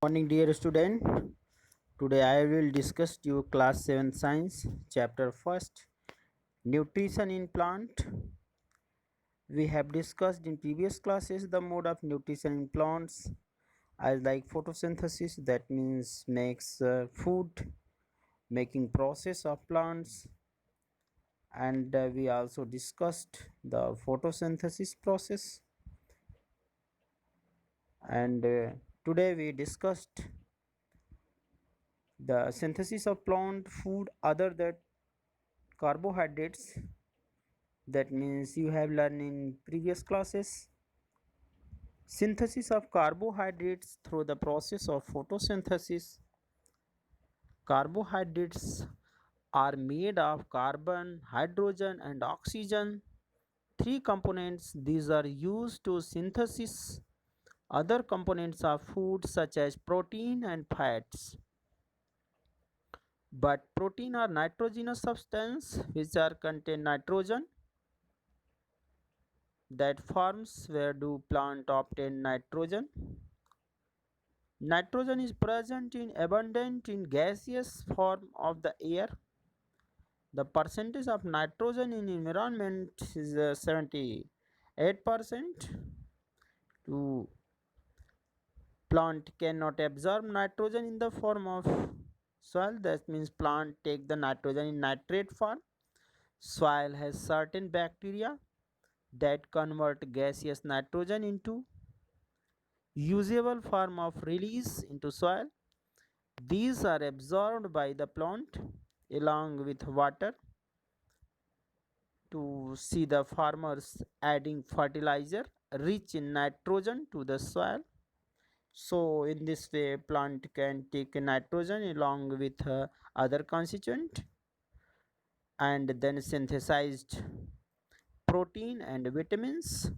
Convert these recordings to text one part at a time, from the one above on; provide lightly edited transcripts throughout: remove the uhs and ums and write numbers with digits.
Morning, dear student. Today I will discuss your class 7 science chapter first, nutrition in plant. We have discussed in previous classes the mode of nutrition in plants as like photosynthesis, that means makes food, making process of plants, and we also discussed the photosynthesis process, and today we discussed the synthesis of plant food other than carbohydrates. That means you have learned in previous classes synthesis of carbohydrates through the process of photosynthesis. Carbohydrates are made of carbon, hydrogen and oxygen, three components. These are used to synthesis other components of food such as protein and fats. But protein are nitrogenous substance which are contain nitrogen. That forms where do plant obtain nitrogen? Nitrogen is present in abundant in gaseous form of the air. The percentage of nitrogen in environment is 78%. To plant cannot absorb nitrogen in the form of soil. That means plant take the nitrogen in nitrate form. Soil has certain bacteria that convert gaseous nitrogen into usable form of release into soil. These are absorbed by the plant along with water to see the farmers adding fertilizer rich in nitrogen to the soil. So in this way plant can take nitrogen along with other constituent and then synthesized protein and vitamins.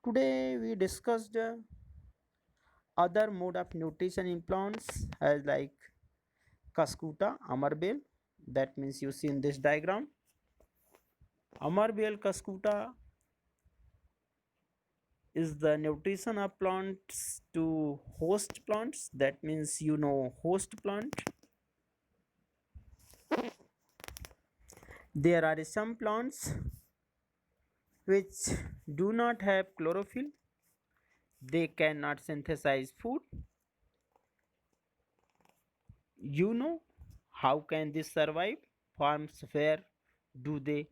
Today we discussed other mode of nutrition in plants as like Cuscuta, Amarbel. That means you see in this diagram. Amarbel Cuscuta is the nutrition of plants to host plants. That means you know host plant. There are some plants which do not have chlorophyll. They cannot synthesize food. You know how can this survive? Farms where do they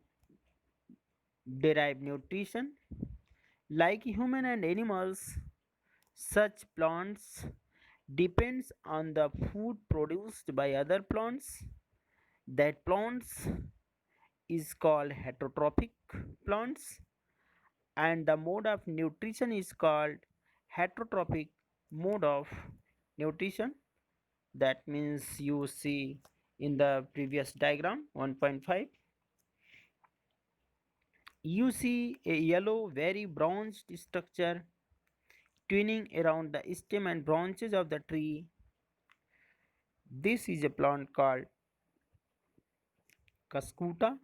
derive nutrition? Like human and animals, such plants depends on the food produced by other plants. That plants is called heterotrophic plants and the mode of nutrition is called heterotrophic mode of nutrition. That means you see in the previous diagram 1.5, you see a yellow very bronzed structure twining around the stem and branches of the tree. This is a plant called Cuscuta.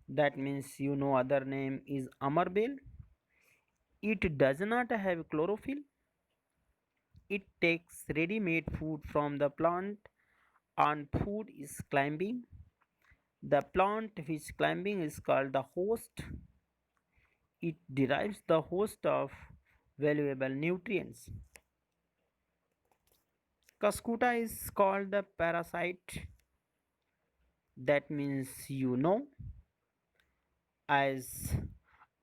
That means you know other name is Amarbel. It does not have chlorophyll. It takes ready-made food from the plant and food is climbing. The plant which climbing is called the host. It derives the host of valuable nutrients. Cuscuta is called the parasite. That means you know as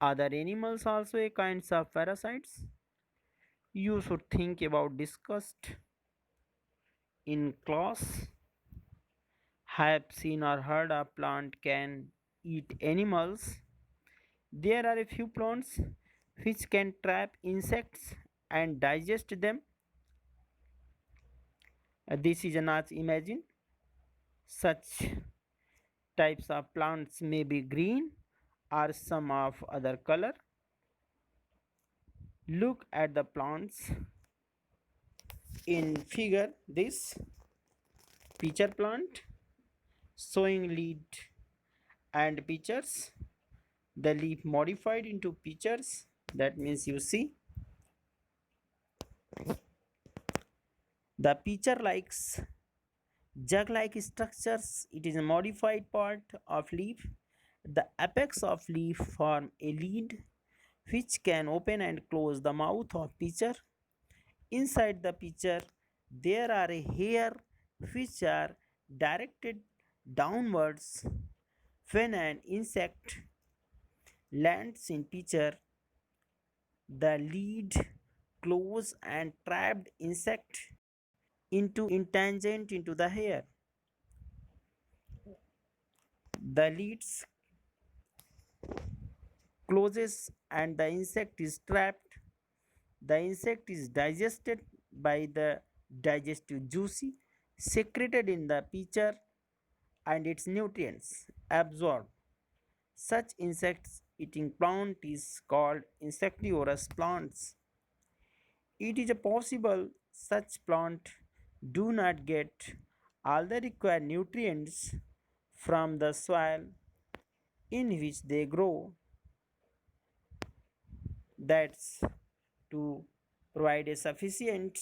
other animals also a kinds of parasites. You should think about discussed in class. Have seen or heard a plant can eat animals. There are a few plants which can trap insects and digest them. This is not imagine. Such types of plants may be green or some of other color. Look at the plants in figure. This pitcher plant showing lead and pitchers, the leaf modified into pitchers. That means you see The pitcher likes jug-like structures. It is a modified part of leaf. The apex of leaf form a lid which can open and close the mouth of pitcher. Inside the pitcher, there are a hair which are directed downwards. When an insect lands in pitcher, the lid close and trapped insect into intangent into the hair. The lids closes and the insect is trapped. The insect is digested by the digestive juice secreted in the pitcher and its nutrients absorbed. Such insects eating plant is called insectivorous plants. It is possible such plant do not get all the required nutrients from the soil in which they grow. That's to provide a sufficient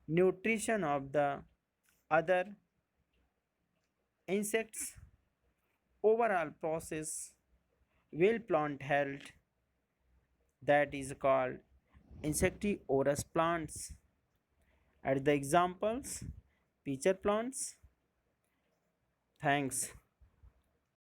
nutrition of the other insects. Overall process will plant health, that is called insectivorous plants. At the examples, pitcher plants. Thanks.